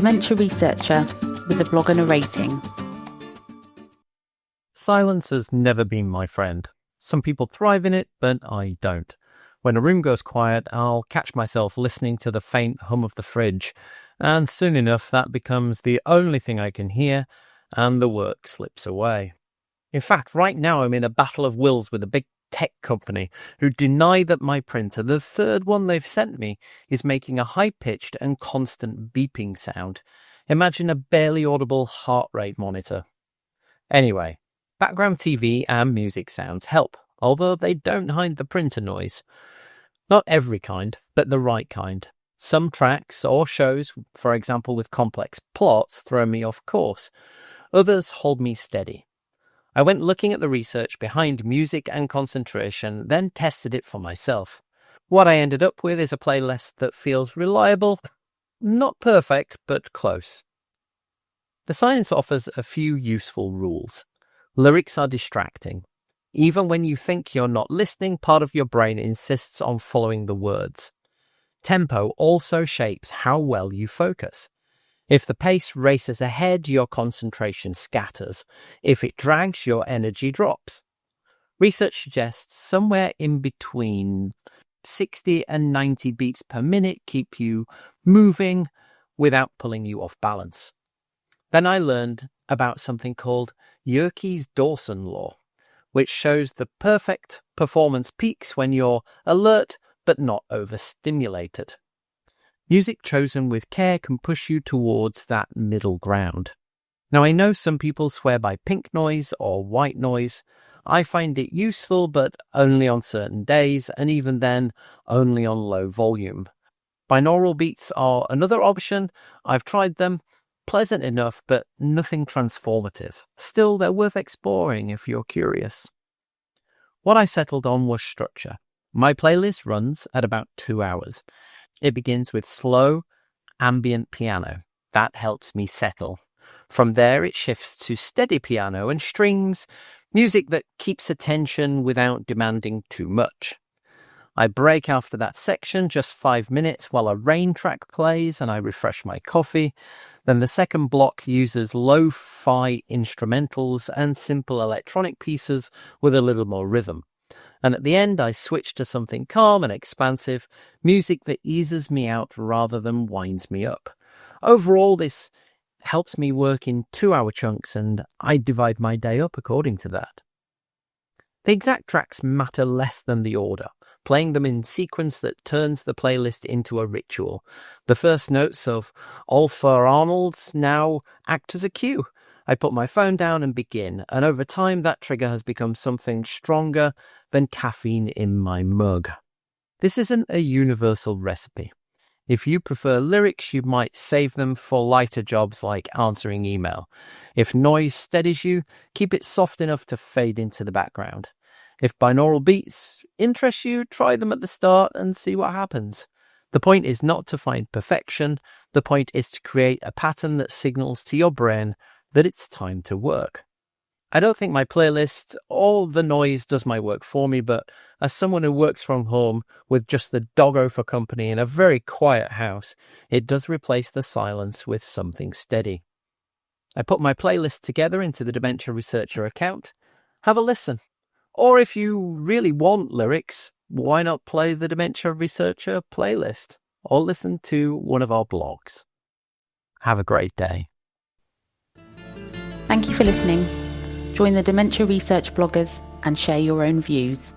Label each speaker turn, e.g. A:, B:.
A: Dementia Researcher with a blog and a rating.
B: Silence has never been my friend. Some people thrive in it, but I don't. When a room goes quiet, I'll catch myself listening to the faint hum of the fridge, and soon enough that becomes the only thing I can hear, and the work slips away. In fact, right now I'm in a battle of wills with a big tech company who deny that my printer, the third one they've sent me, is making a high-pitched and constant beeping sound. Imagine a barely audible heart rate monitor. Anyway, background TV and music sounds help, although they don't hide the printer noise. Not every kind, but the right kind. Some tracks or shows, for example with complex plots, throw me off course. Others hold me steady. I went looking at the research behind music and concentration, then tested it for myself. What I ended up with is a playlist that feels reliable, not perfect, but close. The science offers a few useful rules. Lyrics are distracting. Even when you think you're not listening, part of your brain insists on following the words. Tempo also shapes how well you focus. If the pace races ahead, your concentration scatters. If it drags, your energy drops. Research suggests somewhere in between 60 and 90 beats per minute keep you moving without pulling you off balance. Then I learned about something called Yerkes-Dawson law, which shows the perfect performance peaks when you're alert but not overstimulated. Music chosen with care can push you towards that middle ground. Now, I know some people swear by pink noise or white noise. I find it useful, but only on certain days, and even then, only on low volume. Binaural beats are another option. I've tried them. Pleasant enough, but nothing transformative. Still, they're worth exploring if you're curious. What I settled on was structure. My playlist runs at about 2 hours. It begins with slow, ambient piano. That helps me settle. From there, it shifts to steady piano and strings, music that keeps attention without demanding too much. I break after that section, just 5 minutes, while a rain track plays and I refresh my coffee. Then the second block uses lo-fi instrumentals and simple electronic pieces with a little more rhythm. And at the end, I switch to something calm and expansive, music that eases me out rather than winds me up. Overall, this helps me work in 2-hour chunks, and I divide my day up according to that. The exact tracks matter less than the order, playing them in sequence that turns the playlist into a ritual. The first notes of All for Arnold's now act as a cue. I put my phone down and begin, and over time that trigger has become something stronger than caffeine in my mug. This isn't a universal recipe. If you prefer lyrics, you might save them for lighter jobs like answering email. If noise steadies you, keep it soft enough to fade into the background. If binaural beats interest you, try them at the start and see what happens. The point is not to find perfection. The point is to create a pattern that signals to your brain that it's time to work. I don't think my playlist or the noise does my work for me, but as someone who works from home with just the doggo for company in a very quiet house, it does replace the silence with something steady. I put my playlist together into the Dementia Researcher account. Have a listen. Or if you really want lyrics, why not play the Dementia Researcher playlist or listen to one of our blogs? Have a great day.
A: Thank you for listening. Join the Dementia Research bloggers and share your own views.